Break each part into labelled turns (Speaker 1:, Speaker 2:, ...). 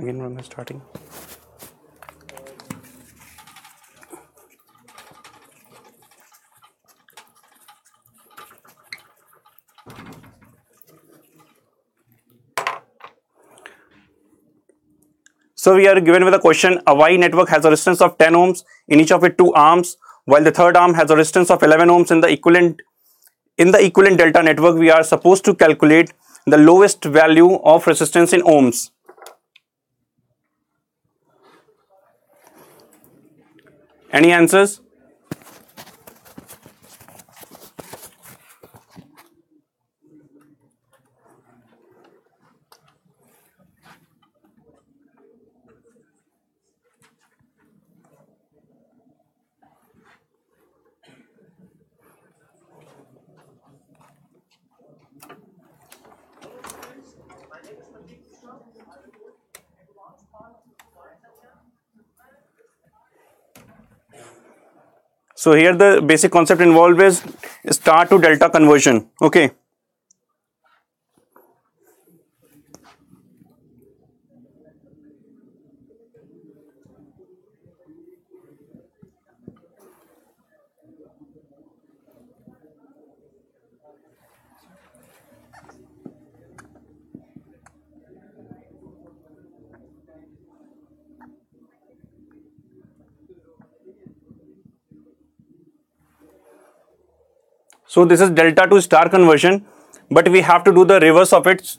Speaker 1: Again from the starting. So we are given with a question, a Y network has a resistance of 10 ohms in each of its two arms, while the third arm has a resistance of 11 ohms in the equivalent delta network. We are supposed to calculate the lowest value of resistance in ohms. Any answers? So here the basic concept involved is star to delta conversion. Okay. So this is delta to star conversion, but we have to do the reverse of it.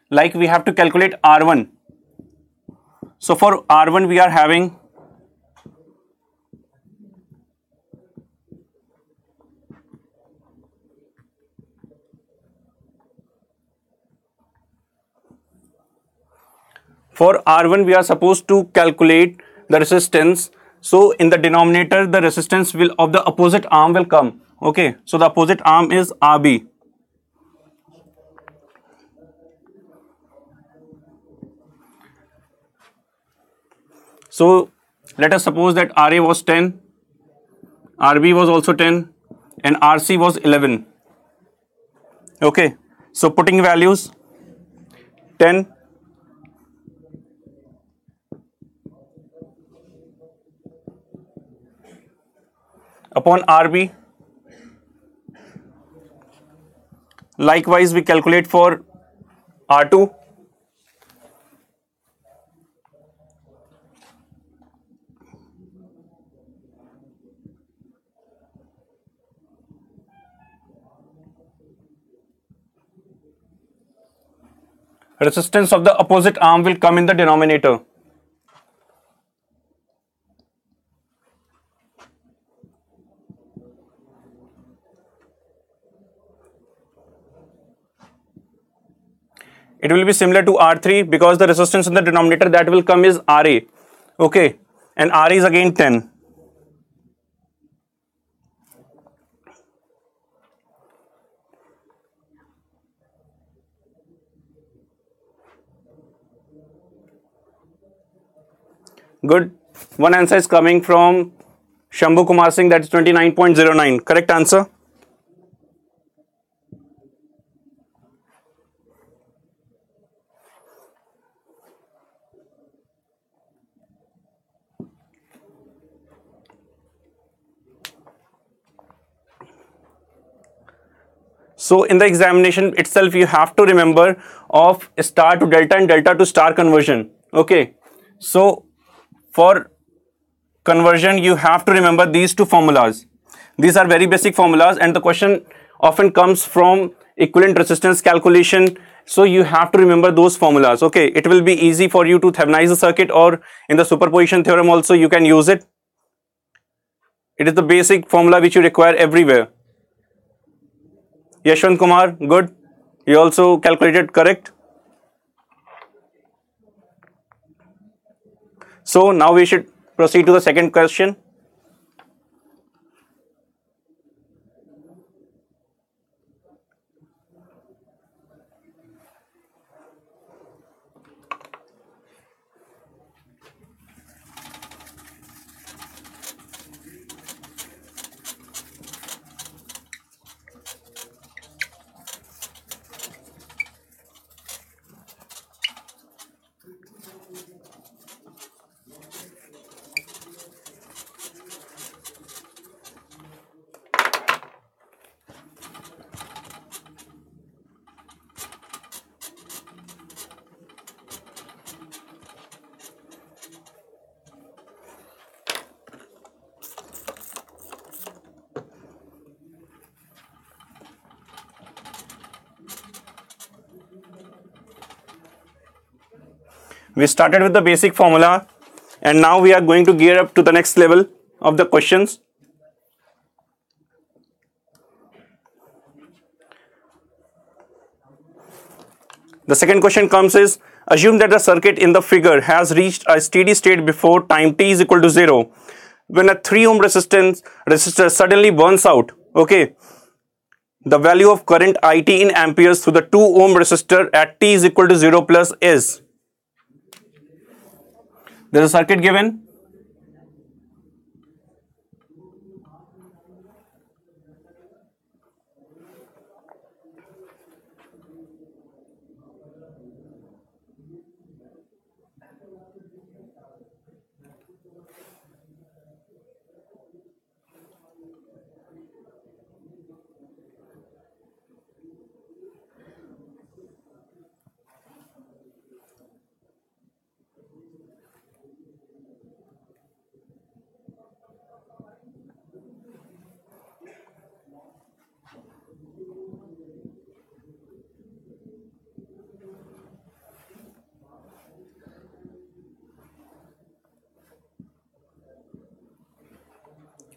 Speaker 1: Like we have to calculate R1. So for R1 we are having we are supposed to calculate the resistance. So in the denominator the resistance will of the opposite arm will come. Okay, so the opposite arm is RB. So let us suppose that RA was 10, RB was also 10, and RC was 11. Okay, so putting values 10, upon RB. Likewise, we calculate for R2. Resistance of the opposite arm will come in the denominator. It will be similar to R3 because the resistance in the denominator that will come is RA. Okay, and RA is again 10. Good. One answer is coming from Shambhu Kumar Singh, that is 29.09. Correct answer. So in the examination itself, you have to remember of star to delta and delta to star conversion. Okay. So for conversion, you have to remember these two formulas. These are very basic formulas, and the question often comes from equivalent resistance calculation. So you have to remember those formulas. Okay. It will be easy for you to Theveninize the circuit, or in the superposition theorem also you can use it. It is the basic formula which you require everywhere. Yashwant Kumar, good. You also calculated correct. So now we should proceed to the second question. We started with the basic formula and now we are going to gear up to the next level of the questions. The second question comes is, assume that the circuit in the figure has reached a steady state before time t is equal to 0. When a 3 ohm resistor suddenly burns out, okay, the value of current IT in amperes through the 2 ohm resistor at t is equal to 0 plus is. There is a circuit given.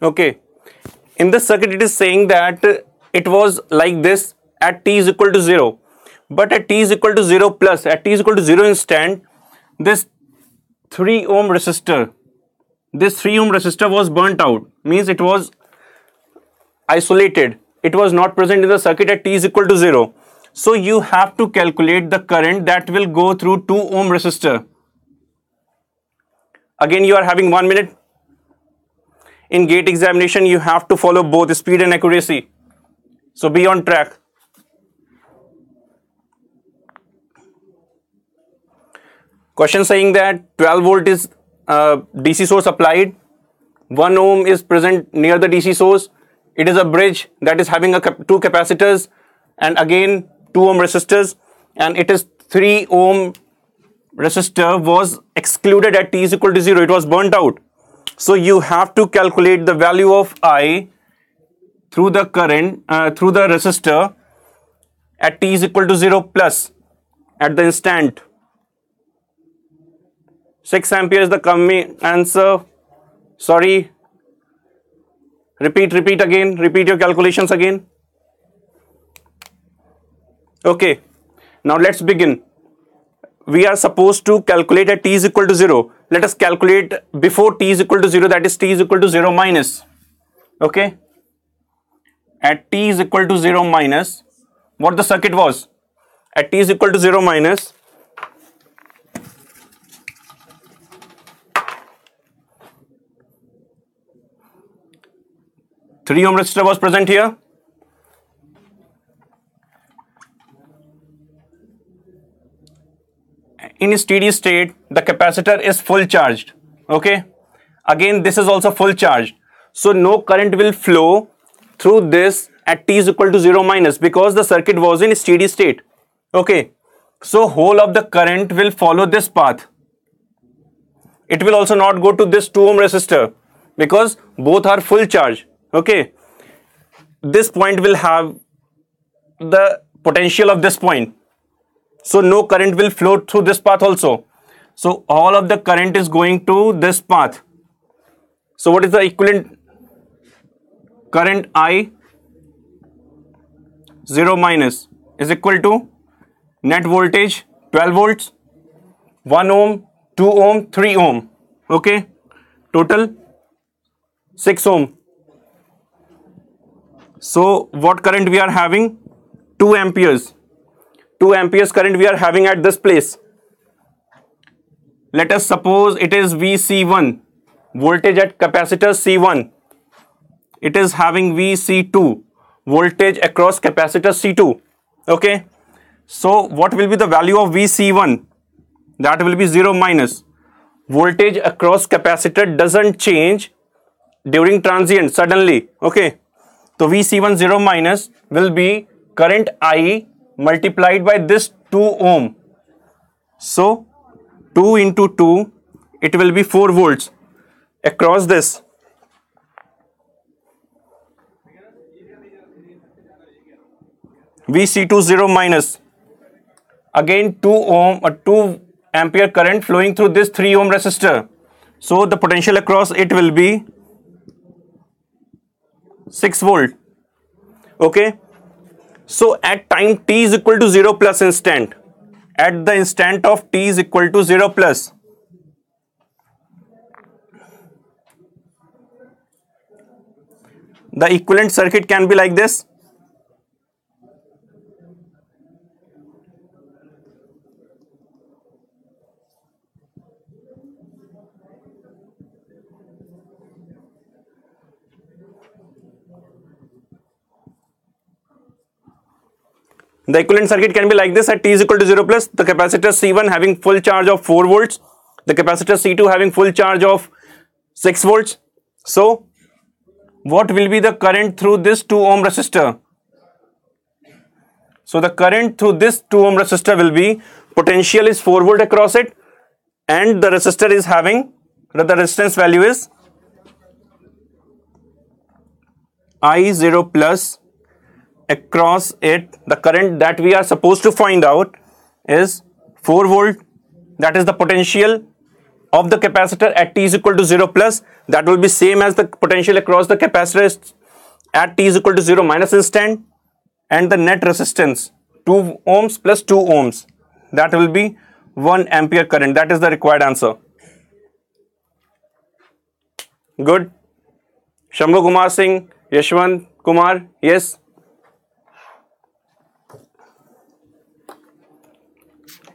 Speaker 1: Okay, in this circuit it is saying that it was like this at t is equal to 0, but at t is equal to 0 plus, at t is equal to 0 instant, this 3 ohm resistor was burnt out, means it was isolated, it was not present in the circuit at t is equal to 0. So you have to calculate the current that will go through 2 ohm resistor. Again, you are having 1 minute. In GATE examination, you have to follow both speed and accuracy. So be on track. Question saying that 12 volt is DC source applied. 1 ohm is present near the DC source. It is a bridge that is having two capacitors and again 2 ohm resistors. And it is 3 ohm resistor was excluded at t is equal to 0. It was burnt out. So you have to calculate the value of I through the current, through the resistor at t is equal to 0 plus at the instant. 6 ampere is the coming answer. Sorry. Repeat again. Repeat your calculations again. Okay. Now let's begin. We are supposed to calculate at t is equal to 0. Let us calculate before t is equal to 0, that is t is equal to 0 minus. Okay. At t is equal to 0 minus, what the circuit was? At t is equal to 0 minus, three ohm resistor was present here. In steady state, the capacitor is full charged. Okay. Again, this is also full charged. So no current will flow through this at t is equal to 0 minus because the circuit was in steady state. Okay. So whole of the current will follow this path. It will also not go to this 2 ohm resistor because both are full charge. Okay. This point will have the potential of this point. So no current will flow through this path also. So all of the current is going to this path. So what is the equivalent current I 0 minus is equal to net voltage 12 volts, 1 ohm, 2 ohm, 3 ohm. Okay. Total 6 ohm. So what current we are having? 2 amperes. 2 amperes current we are having at this place. Let us suppose it is VC1, voltage at capacitor C1. It is having VC2, voltage across capacitor C2. Okay. So what will be the value of VC1? That will be 0 minus. Voltage across capacitor doesn't change during transient suddenly. Okay. So VC1 0 minus will be current I multiplied by this 2 ohm. So 2 into 2, it will be 4 volts across this. VC2 0 minus. Again 2 ohm or 2 ampere current flowing through this 3 ohm resistor. So the potential across it will be 6 volt. Okay. So at time t is equal to 0 plus instant, at the instant of t is equal to 0 plus, the equivalent circuit can be like this. The equivalent circuit can be like this. At t is equal to 0 plus, the capacitor C1 having full charge of 4 volts, the capacitor C2 having full charge of 6 volts. So what will be the current through this 2 ohm resistor? So the current through this 2 ohm resistor will be, potential is 4 volt across it, and the resistor is having, the resistance value is I0 plus. Across it, the current that we are supposed to find out is 4 volt. That is the potential of the capacitor at t is equal to 0 plus. That will be same as the potential across the capacitor at t is equal to 0 minus instant. And the net resistance 2 ohms plus 2 ohms. That will be 1 ampere current. That is the required answer. Good. Shambhu Kumar Singh, Yashwant Kumar, yes.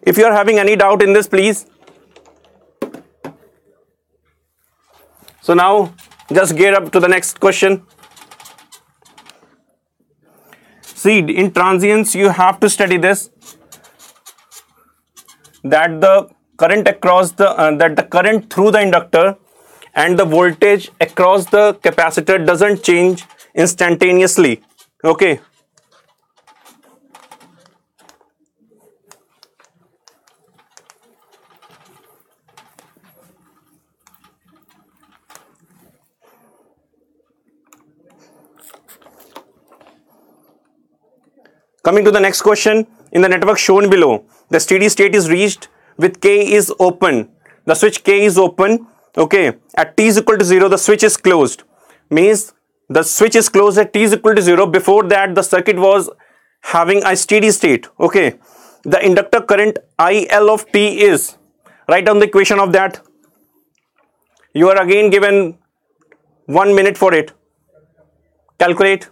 Speaker 1: If you are having any doubt in this, please. So now just gear up to the next question. See, in transients you have to study this, that the current across the that the current through the inductor and the voltage across the capacitor doesn't change instantaneously. Okay. Coming to the next question, in the network shown below, the steady state is reached with K is open. The switch K is open. Okay. At t is equal to 0, the switch is closed. Means the switch is closed at t is equal to 0. Before that, the circuit was having a steady state. Okay. The inductor current IL of t is, write down the equation of that. You are again given 1 minute for it. Calculate.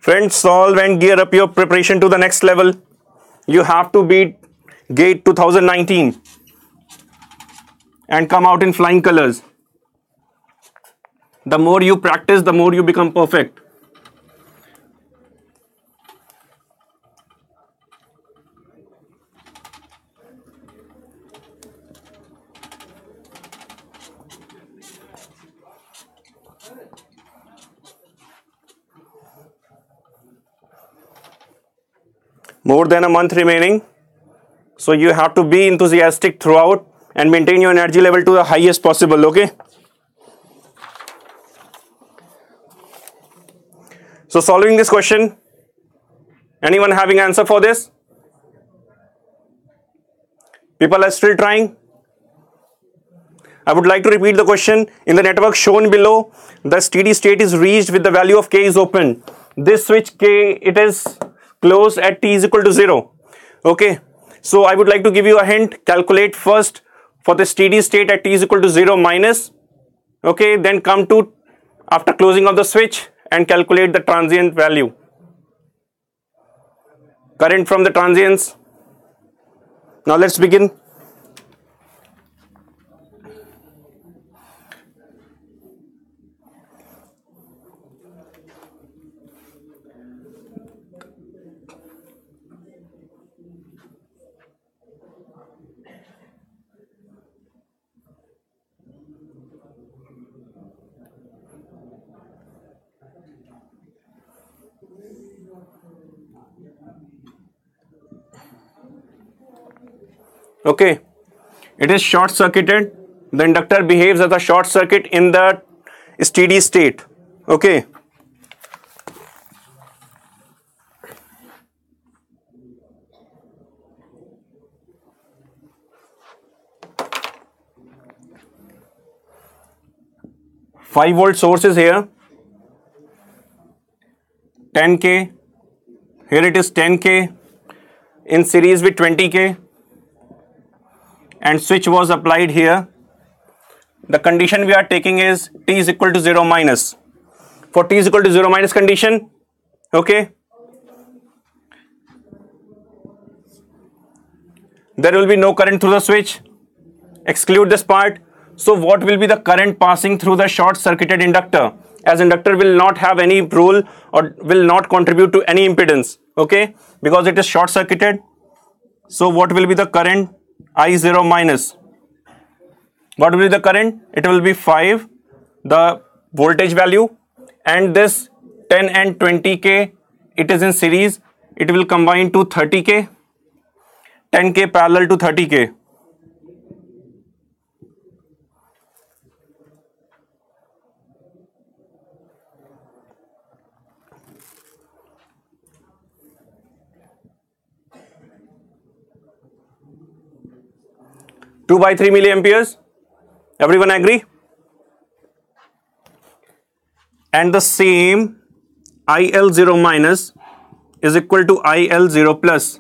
Speaker 1: Friends, solve and gear up your preparation to the next level. You have to beat GATE 2019 and come out in flying colors. The more you practice, the more you become perfect. More than a month remaining, so you have to be enthusiastic throughout and maintain your energy level to the highest possible. Okay. So solving this question, anyone having answer for this? People are still trying. I would like to repeat the question. In the network shown below, the steady state is reached with the value of K is open. This switch K, it is closed at t is equal to 0. Okay. So I would like to give you a hint. Calculate first for the steady state at t is equal to 0 minus. Okay. Then come to after closing of the switch and calculate the transient value. Current from the transients. Now let's begin. Okay, it is short circuited the inductor behaves as a short circuit in the steady state. Okay. Five-volt source is here, 10K. Here it is 10K in series with 20K, and switch was applied here. The condition we are taking is t is equal to 0 minus. For t is equal to 0 minus condition, okay, there will be no current through the switch. Exclude this part. So what will be the current passing through the short circuited inductor? As inductor will not have any role or will not contribute to any impedance, okay, because it is short circuited. So what will be the current? I0 minus. What will be the current? It will be 5, the voltage value, and this 10 and 20K, it is in series. It will combine to 30K, 10K parallel to 30K. Two by 3 milliamperes. Everyone agree? And the same IL0 minus is equal to IL0 plus.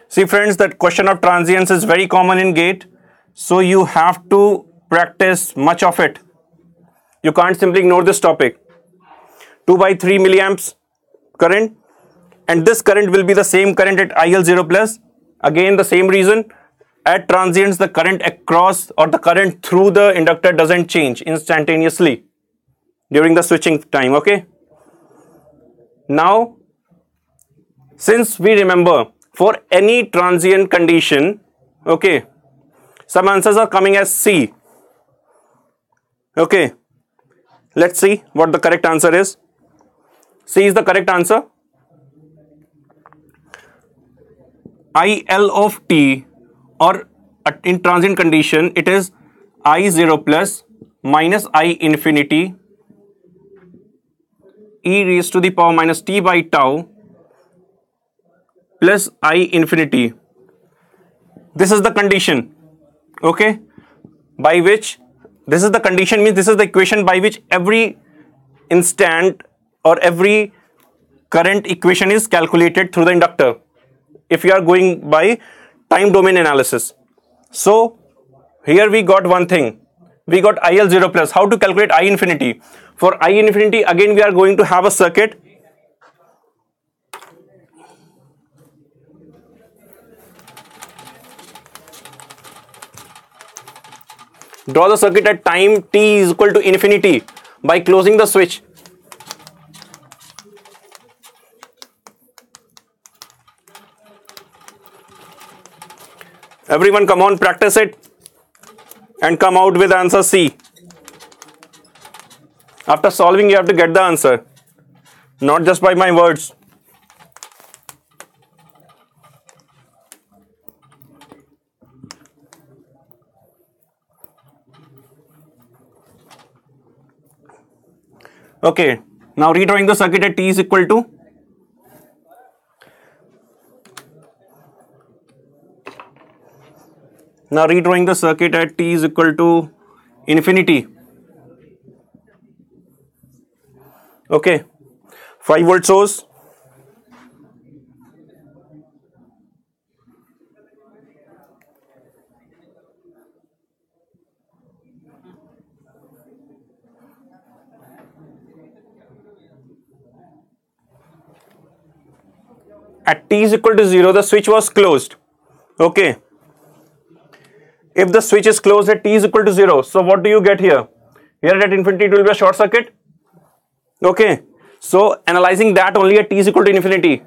Speaker 1: See friends, that question of transients is very common in GATE. So you have to practice much of it. You can't simply ignore this topic. 2 by 3 milliamps current, and this current will be the same current at IL0 plus. Again, the same reason. At transients, the current across or the current through the inductor doesn't change instantaneously during the switching time, okay? Now, since we remember for any transient condition, okay, some answers are coming as C. Okay, let's see what the correct answer is. C is the correct answer. IL of t, or in transient condition, it is I0 plus minus I infinity e raised to the power minus t by tau plus I infinity. This is the condition, okay, by which, this is the condition means this is the equation by which every instant or every current equation is calculated through the inductor if you are going by time domain analysis. So here we got one thing, we got IL0 plus. How to calculate I infinity? For I infinity, again we are going to have a circuit. Draw the circuit at time t is equal to infinity by closing the switch. Everyone come on, practice it and come out with answer C. After solving, you have to get the answer, not just by my words. Okay, now redrawing the circuit at t is equal to, now redrawing the circuit at t is equal to infinity. Okay, 5 volt source, at t is equal to 0, the switch was closed. Okay, if the switch is closed at t is equal to 0, so what do you get here? Here at infinity it will be a short circuit. Okay, so analyzing that only at t is equal to infinity,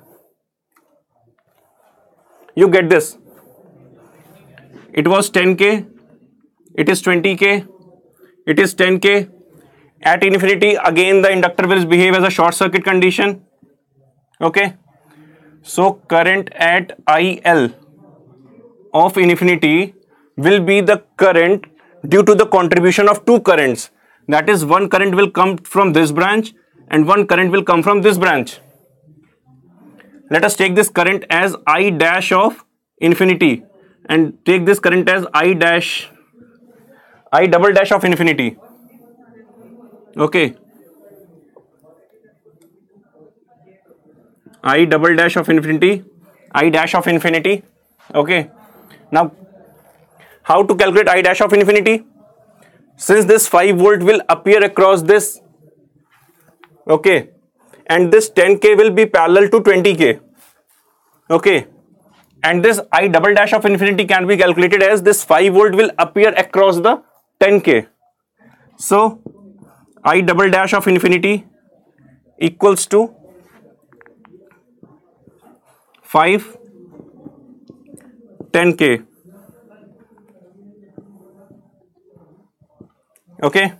Speaker 1: you get this. It was 10K, it is 20K, it is 10K. At infinity, again the inductor will behave as a short circuit condition. Okay, so current at IL of infinity will be the current due to the contribution of two currents. That is, one current will come from this branch and one current will come from this branch. Let us take this current as I dash of infinity and take this current as I double dash of infinity. Okay. I double dash of infinity, I dash of infinity. Okay. Now, how to calculate I dash of infinity? Since this 5 volt will appear across this, okay, and this 10K will be parallel to 20K, okay, and this I double dash of infinity can be calculated as this 5 volt will appear across the 10K. So, I double dash of infinity equals to 5 10K. Okay,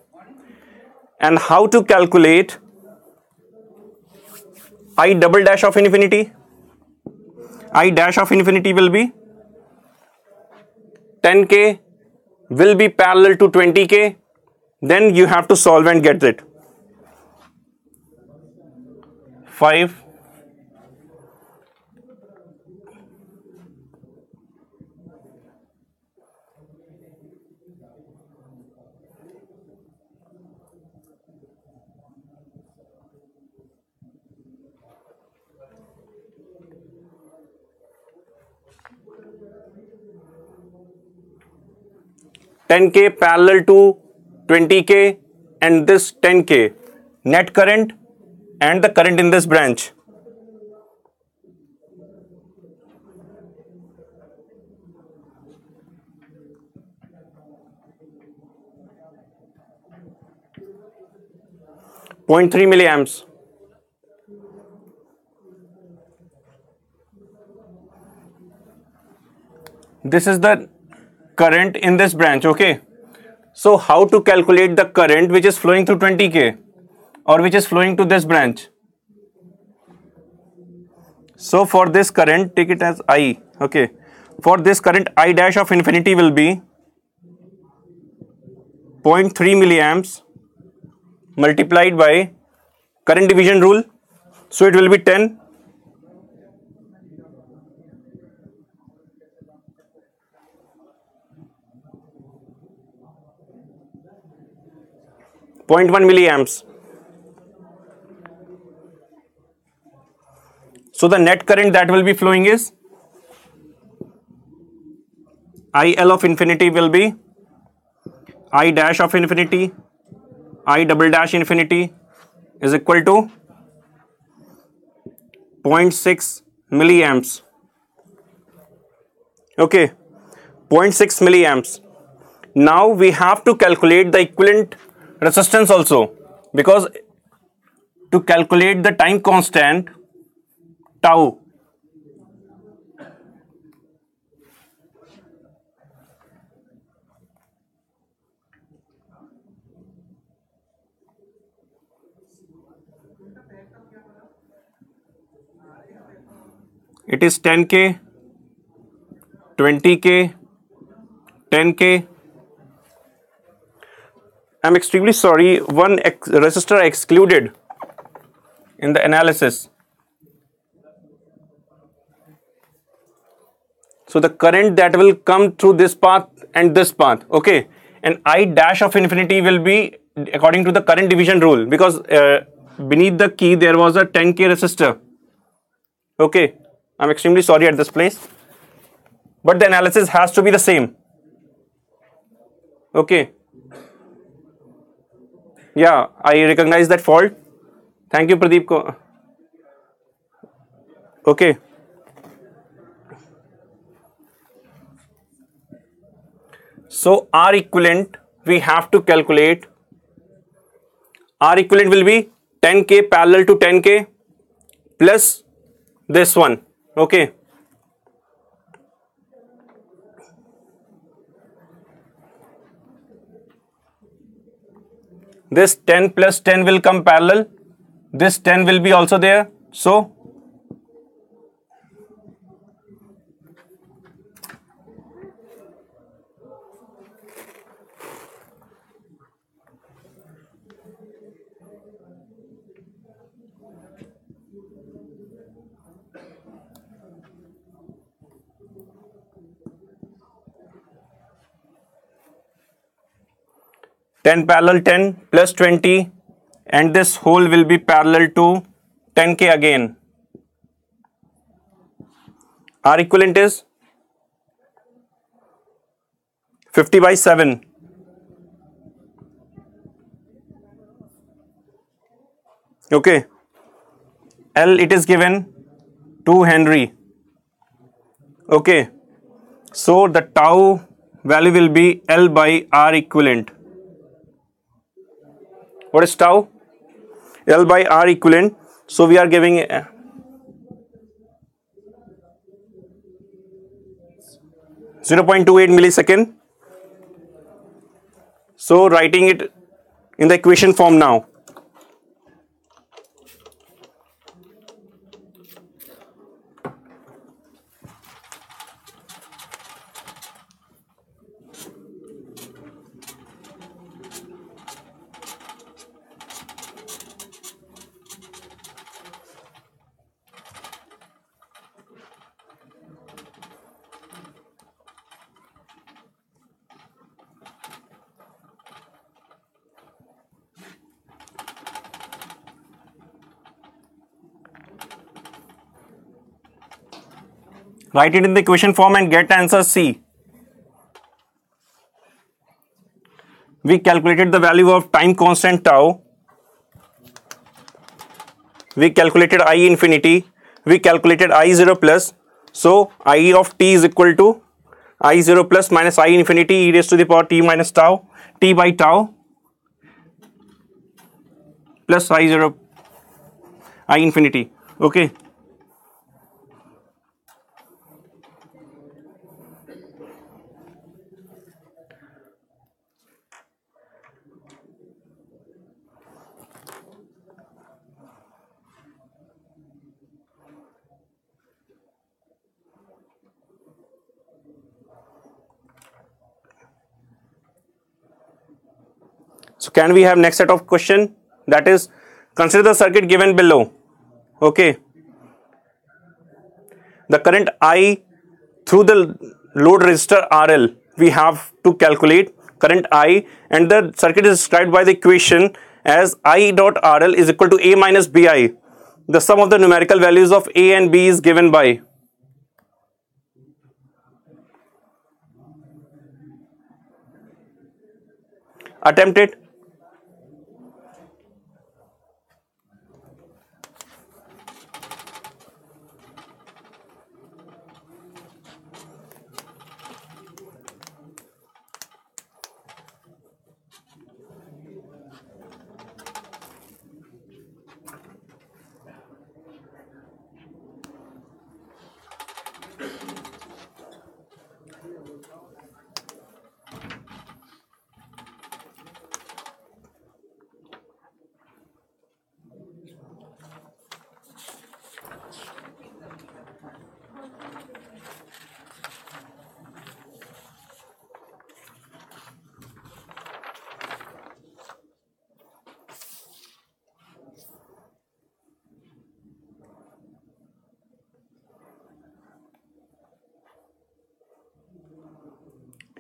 Speaker 1: and how to calculate I double dash of infinity? I dash of infinity will be 10K will be parallel to 20K. Then you have to solve and get it. 5 10K parallel to 20K and this 10K net current and the current in this branch. .3 milliamps. This is the current in this branch, okay. So how to calculate the current which is flowing through 20K or which is flowing to this branch? So for this current, take it as I, okay. For this current, I dash of infinity will be 0.3 milliamps multiplied by current division rule. So it will be 10. .1 milliamps. So the net current that will be flowing is IL of infinity will be I dash of infinity, I double dash infinity is equal to 0.6 milliamps. Okay, 0.6 milliamps. Now we have to calculate the equivalent resistance also, because to calculate the time constant tau, it is 10K, 20K, 10K. I'm extremely sorry, one resistor I excluded in the analysis. So the current that will come through this path and this path, okay, and I dash of infinity will be according to the current division rule, because beneath the key there was a 10K resistor. Okay, I'm extremely sorry at this place, but the analysis has to be the same. Okay. Yeah, I recognize that fault. Thank you, Pradeep. Okay. So R equivalent we have to calculate. R equivalent will be 10K parallel to 10K plus this one. Okay. This 10 plus 10 will come parallel. This 10 will be also there. So 10 parallel 10 plus 20, and this whole will be parallel to 10k again. R equivalent is 50 by 7. Okay. L it is given 2 Henry. Okay. So the tau value will be L by R equivalent. What is tau? L by R equivalent. So we are giving 0.28 millisecond. So writing it in the equation form now. Write it in the equation form and get answer C. We calculated the value of time constant tau. We calculated I infinity. We calculated I0 plus. So I of t is equal to I0 plus minus I infinity e raised to the power t minus tau, t by tau plus I0 I infinity. Okay. So can we have next set of question, that is, consider the circuit given below. Okay. The current I through the load resistor RL, we have to calculate current I, and the circuit is described by the equation as I dot RL is equal to A minus BI. The sum of the numerical values of A and B is given by. Attempt it.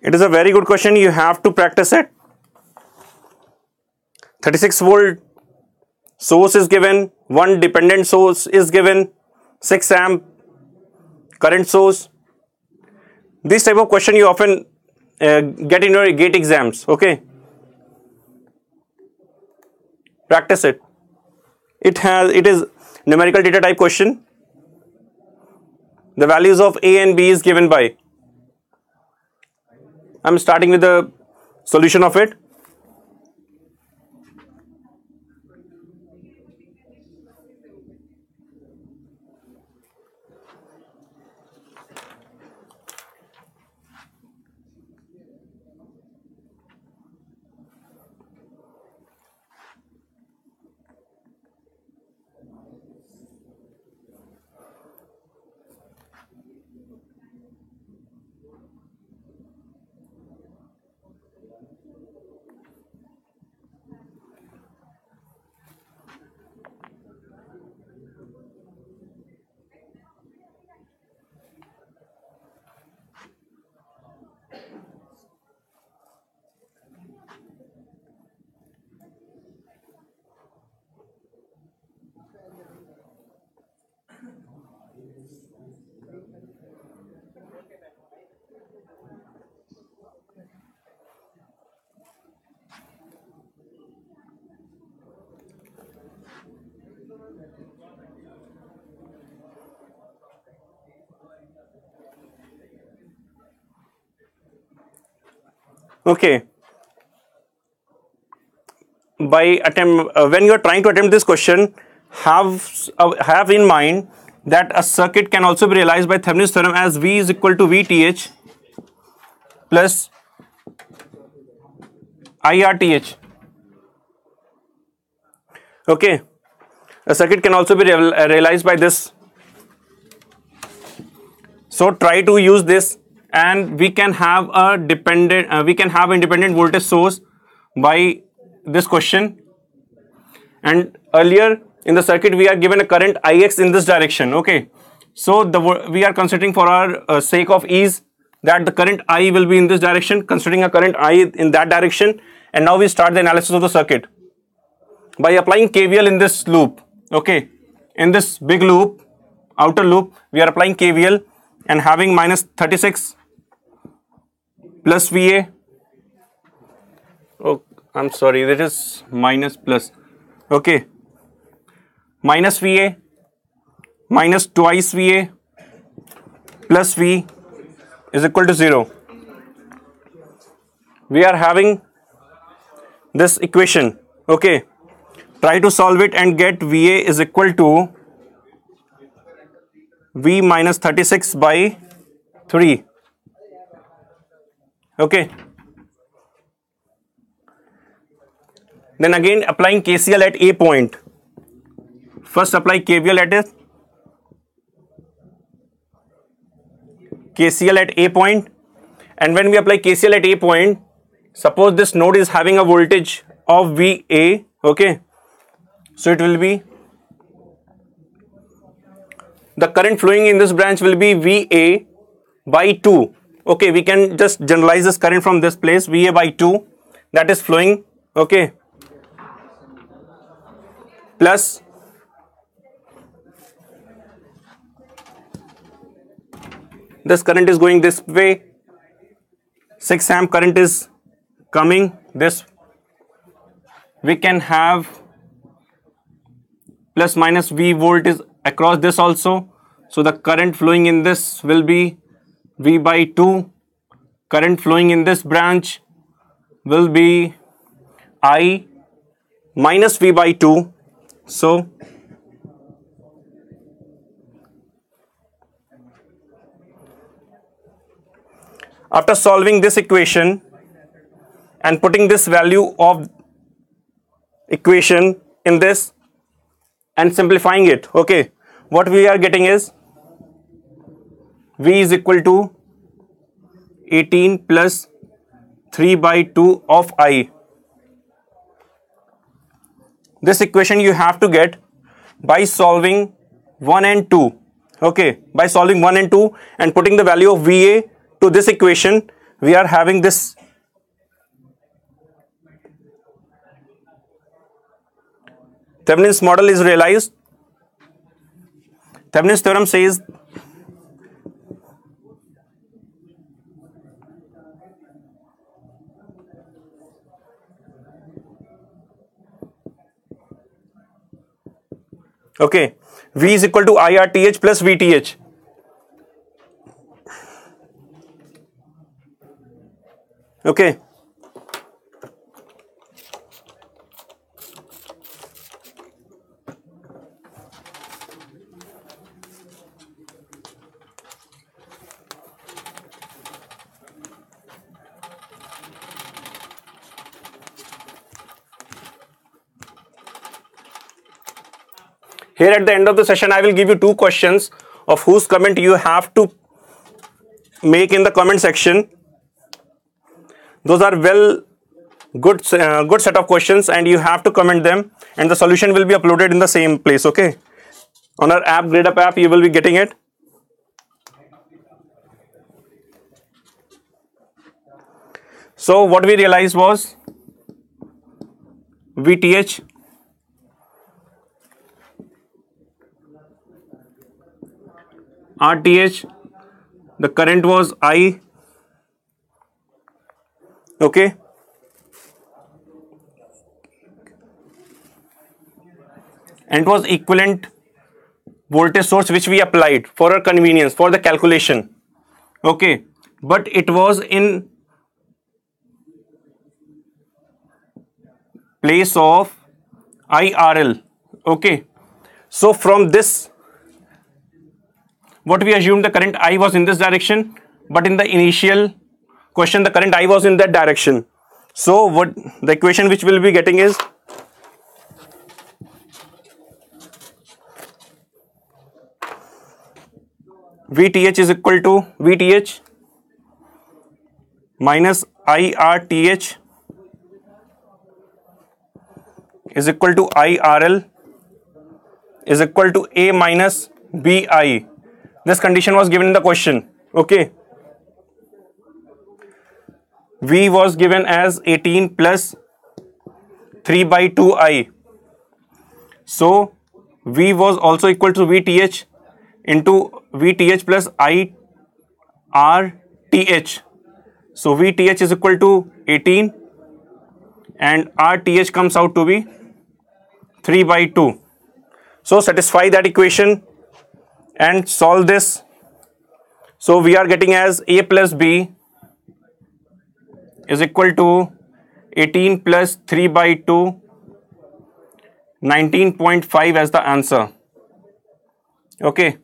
Speaker 1: It is a very good question. You have to practice it. 36 volt source is given, one dependent source is given, 6 amp current source. This type of question you often get in your GATE exams. Okay. Practice it. It is numerical data type question. The values of A and B is given by. I'm starting with the solution of it. Okay. When you are trying to attempt this question, have in mind that a circuit can also be realized by Thevenin's theorem as V is equal to VTH plus IRTH. Okay, a circuit can also be realized by this. So try to use this, and we can have a independent voltage source by this question. And earlier in the circuit we are given a current Ix in this direction. Okay, so we are considering for our sake of ease that the current I will be in this direction, considering a current I in that direction. And now we start the analysis of the circuit by applying KVL in this loop. Okay, in this big loop, outer loop, we are applying KVL and having minus 36 plus VA. Oh, I'm sorry, that is minus plus. Okay, minus VA minus twice VA plus V is equal to 0. We are having this equation. Okay, try to solve it and get VA is equal to V minus 36 by 3. Okay, then again applying KCL at A point. First apply KVL at it. KCL at A point, and when we apply KCL at A point, suppose this node is having a voltage of VA. Okay, so it will be, the current flowing in this branch will be VA by 2. Okay, we can just generalize this current from this place, VA by 2, that is flowing. Okay, plus this current is going this way, 6 amp current is coming this. We can have plus minus V volt is across this also. So the current flowing in this will be V by 2. Current flowing in this branch will be I minus V by 2. So after solving this equation and putting this value of equation in this and simplifying it, okay, what we are getting is V is equal to 18 plus 3 by 2 of I. This equation you have to get by solving 1 and 2. Okay, by solving 1 and 2 and putting the value of VA to this equation, we are having this. Thevenin's model is realized. Thevenin's theorem says okay, V is equal to IRTH plus VTH. Okay, here at the end of the session, I will give you 2 questions of whose comment you have to make in the comment section. Those are good set of questions, and you have to comment them, and the solution will be uploaded in the same place. Okay, on our app, Gradeup app, you will be getting it. So what we realized was VTH RTH, the current was I. Okay, and it was equivalent voltage source which we applied for our convenience for the calculation. Okay, but it was in place of IRL. Okay. So from this, what we assumed, the current I was in this direction, but in the initial question the current I was in that direction. So what the equation which we'll be getting is VTH is equal to VTH minus IRTH is equal to IRL is equal to A minus BI. This condition was given in the question. Okay. V was given as 18 plus 3 by 2I. So V was also equal to VTH into VTH plus IRTH. So VTH is equal to 18 and RTH comes out to be 3 by 2. So satisfy that equation and solve this. So we are getting as A plus B is equal to 18 plus 3 by 2, 19.5 as the answer. Okay.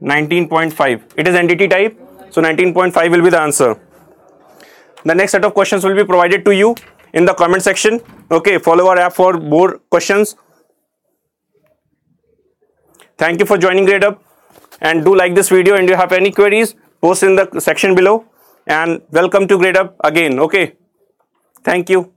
Speaker 1: 19.5. It is entity type. So 19.5 will be the answer. The next set of questions will be provided to you in the comment section. Okay. Follow our app for more questions. Thank you for joining Gradeup, and do like this video, and if you have any queries, post in the section below, and welcome to Gradeup again. Okay. Thank you.